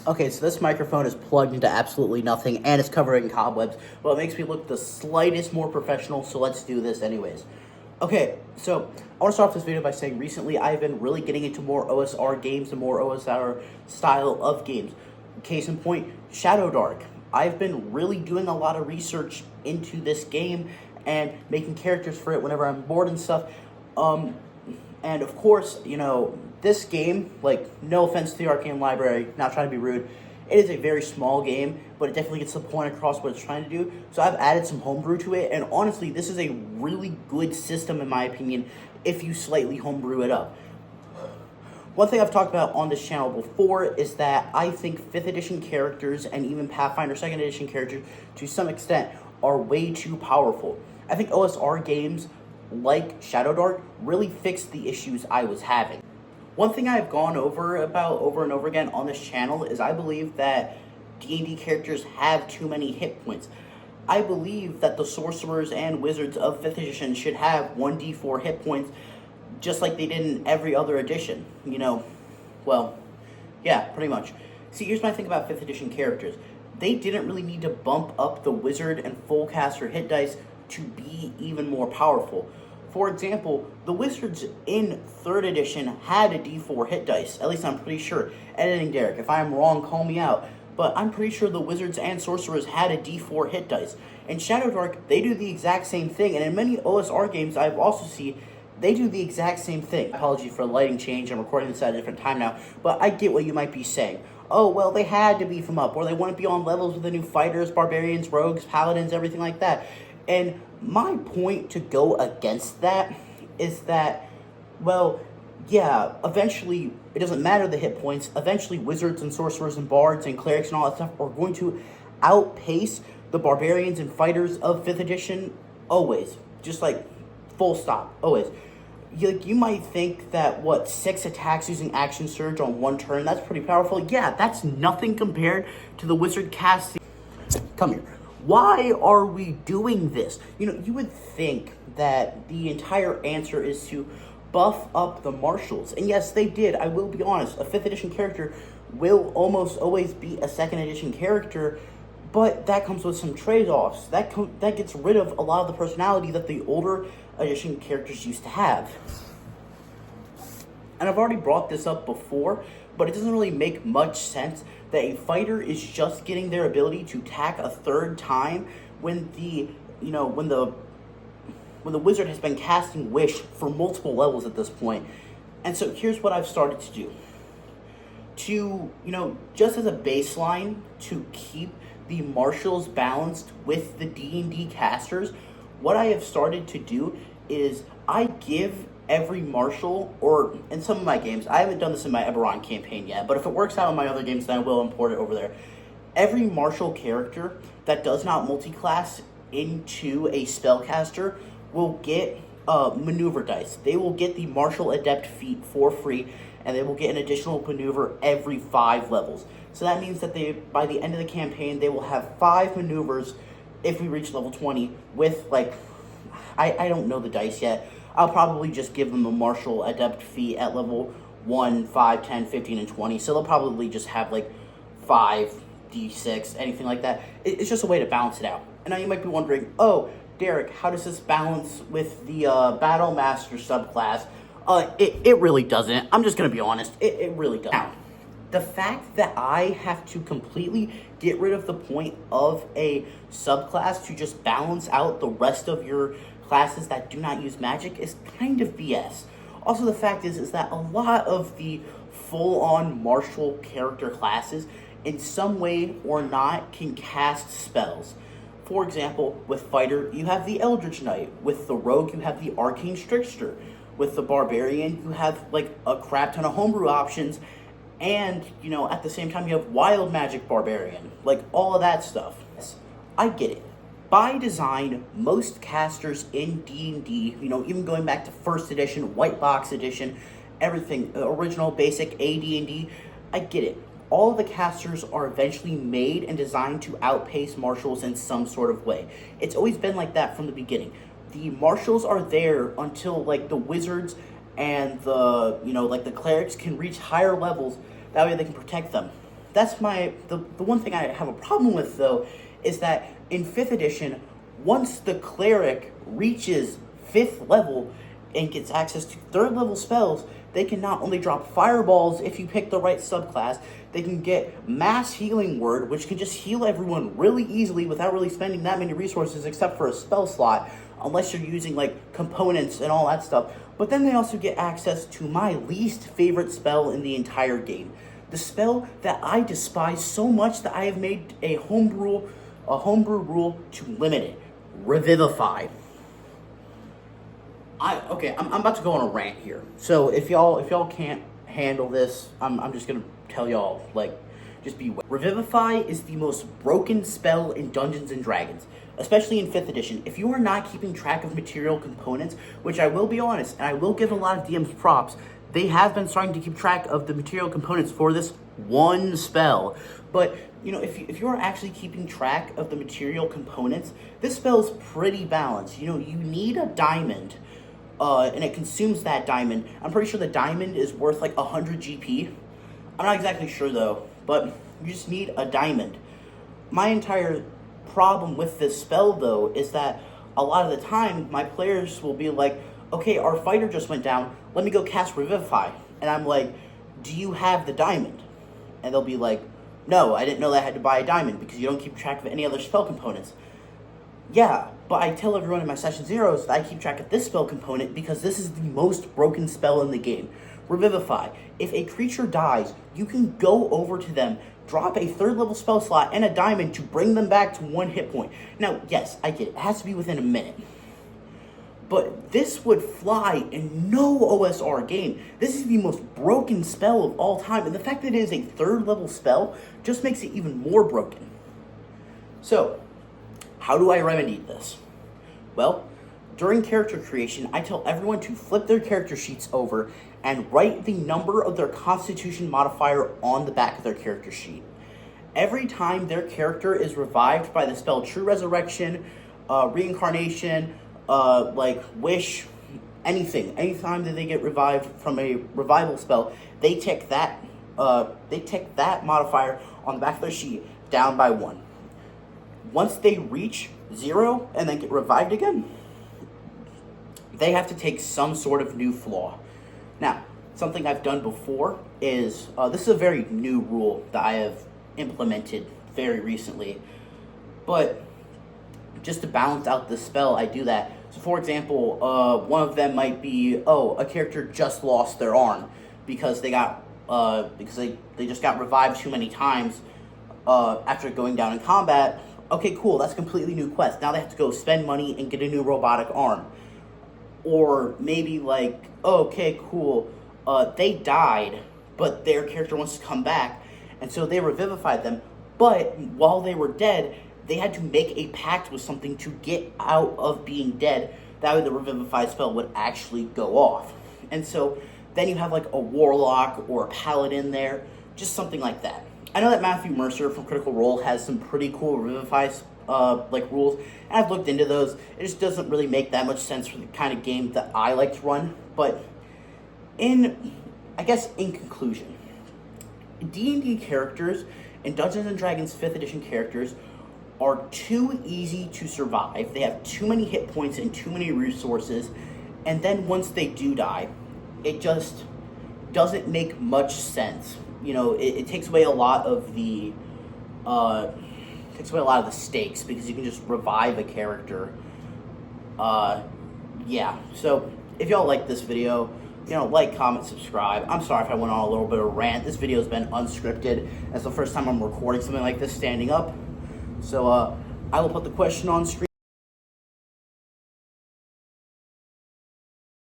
Okay, so this microphone is plugged into absolutely nothing, and it's covered in cobwebs. Well, it makes me look the slightest more professional, so let's do this anyways. Okay, so I want to start off this video by saying recently I've been really getting into more OSR games and more OSR style of games. Case in point, Shadow Dark. I've been really doing a lot of research into this game and making characters for it whenever I'm bored and stuff. And of course, this game, no offense to the Arcane Library, not trying to be rude, it is a very small game, but it definitely gets the point across what it's trying to do. So I've added some homebrew to it, and honestly, this is a really good system, in my opinion, if you slightly homebrew it up. One thing I've talked about on this channel before is that I think 5th edition characters and even Pathfinder 2nd edition characters, to some extent, are way too powerful. I think OSR games like Shadow Dark really fixed the issues I was having. One thing I've gone over and over again on this channel is I believe that D&D characters have too many hit points. I believe that the sorcerers and wizards of 5th edition should have 1d4 hit points just like they did in every other edition. Well, yeah, pretty much. See, here's my thing about 5th edition characters. They didn't really need to bump up the wizard and full caster hit dice to be even more powerful. For example, the wizards in 3rd edition had a d4 hit dice. At least I'm pretty sure. Editing Derek, if I'm wrong, call me out. But I'm pretty sure the wizards and sorcerers had a d4 hit dice. In Shadow Dark, they do the exact same thing. And in many OSR games I've also seen, they do the exact same thing. Apology for the lighting change. I'm recording this at a different time now. But I get what you might be saying. Oh, well, they had to beef them up. Or they wouldn't be on levels with the new fighters, barbarians, rogues, paladins, everything like that. And my point to go against that is that, well, yeah, eventually, it doesn't matter the hit points, eventually wizards and sorcerers and bards and clerics and all that stuff are going to outpace the barbarians and fighters of 5th edition always. Just full stop, always. You might think that, 6 attacks using action surge on 1 turn, that's pretty powerful. Yeah, that's nothing compared to the wizard casting. Come here. Why are we doing this? You would think that the entire answer is to buff up the marshals. And yes, they did. I will be honest. A 5th edition character will almost always be a 2nd edition character, but that comes with some trade-offs. That gets rid of a lot of the personality that the older edition characters used to have. And I've already brought this up before, but it doesn't really make much sense that a fighter is just getting their ability to attack a 3rd time when the wizard has been casting Wish for multiple levels at this point. And so here's what I've started to do. To, just as a baseline to keep the marshals balanced with the D&D casters, what I have started to do is I give every marshal, or in some of my games, I haven't done this in my Eberron campaign yet, but if it works out in my other games, then I will import it over there. Every marshal character that does not multi-class into a spellcaster will get maneuver dice. They will get the martial adept feat for free, and they will get an additional maneuver every 5 levels. So that means that by the end of the campaign, they will have 5 maneuvers if we reach level 20 with, I don't know the dice yet. I'll probably just give them a martial adept feat at level 1, 5, 10, 15, and 20. So they'll probably just have 5, d6, anything like that. It's just a way to balance it out. And now you might be wondering, oh, Derek, how does this balance with the Battle Master subclass? It really doesn't. I'm just going to be honest. It really doesn't. Now, the fact that I have to completely get rid of the point of a subclass to just balance out the rest of your classes that do not use magic is kind of BS. Also, the fact is that a lot of the full-on martial character classes, in some way or not, can cast spells. For example, with Fighter, you have the Eldritch Knight. With the Rogue, you have the Arcane Trickster. With the Barbarian, you have a crap ton of homebrew options. And, at the same time, you have Wild Magic Barbarian. All of that stuff. Yes, I get it. By design, most casters in D&D, even going back to 1st edition, White Box edition, everything, original, basic, AD&D, I get it. All of the casters are eventually made and designed to outpace marshals in some sort of way. It's always been like that from the beginning. The marshals are there until, the wizards and the, the clerics can reach higher levels. That way they can protect them. that's the one thing I have a problem with, though, is that in 5th edition, once the cleric reaches 5th level and gets access to 3rd level spells, they can not only drop fireballs if you pick the right subclass, they can get mass healing word, which can just heal everyone really easily without really spending that many resources except for a spell slot, unless you're using like components and all that stuff. But then they also get access to my least favorite spell in the entire game. The spell that I despise so much that I have made a homebrew rule to limit it. Revivify. I'm about to go on a rant here. So if y'all can't handle this, I'm just gonna tell y'all, like, just beware. Revivify is the most broken spell in Dungeons and Dragons, especially in 5th edition. If you are not keeping track of material components, which I will be honest, and I will give a lot of DMs props, they have been starting to keep track of the material components for this one spell. But, you know, if you're actually keeping track of the material components, this spell is pretty balanced. You know, you need a diamond, and it consumes that diamond. I'm pretty sure the diamond is worth like 100 GP. I'm not exactly sure though, but you just need a diamond. My entire problem with this spell though is that a lot of the time my players will be like, okay, our fighter just went down, let me go cast Revivify. And I'm like, do you have the diamond? And they'll be like, no, I didn't know that I had to buy a diamond because you don't keep track of any other spell components. Yeah, but I tell everyone in my session zeros that I keep track of this spell component because this is the most broken spell in the game. Revivify. If a creature dies, you can go over to them, drop a 3rd level spell slot and a diamond to bring them back to 1 hit point. Now, yes, I get it. It has to be within a minute. But this would fly in no OSR game. This is the most broken spell of all time, and the fact that it is a 3rd level spell just makes it even more broken. So, how do I remedy this? Well, during character creation, I tell everyone to flip their character sheets over and write the number of their Constitution modifier on the back of their character sheet. Every time their character is revived by the spell True Resurrection, Reincarnation, like Wish, anytime that they get revived from a revival spell, they tick that modifier on the back of their sheet down by 1. Once they reach 0 and then get revived again, they have to take some sort of new flaw. Now, something I've done before is, this is a very new rule that I have implemented very recently, but just to balance out the spell, I do that. So for example, one of them might be, a character just lost their arm because they just got revived too many times after going down in combat. Okay, cool, that's a completely new quest. Now they have to go spend money and get a new robotic arm. Or maybe like, okay, cool, they died, but their character wants to come back, and so they revivified them, but while they were dead, they had to make a pact with something to get out of being dead. That way the revivify spell would actually go off. And so then you have like a warlock or a paladin there, just something like that. I know that Matthew Mercer from Critical Role has some pretty cool revivify rules, and I've looked into those. It just doesn't really make that much sense for the kind of game that I like to run. But in conclusion, D&D characters and Dungeons and Dragons 5th edition characters are too easy to survive. They have too many hit points and too many resources, and then once they do die, it just doesn't make much sense. You know, it takes away a lot of the stakes because you can just revive a character. Yeah. So if y'all like this video, like, comment, subscribe. I'm sorry if I went on a little bit of a rant. This video has been unscripted. It's the first time I'm recording something like this standing up. So I will put the question on screen.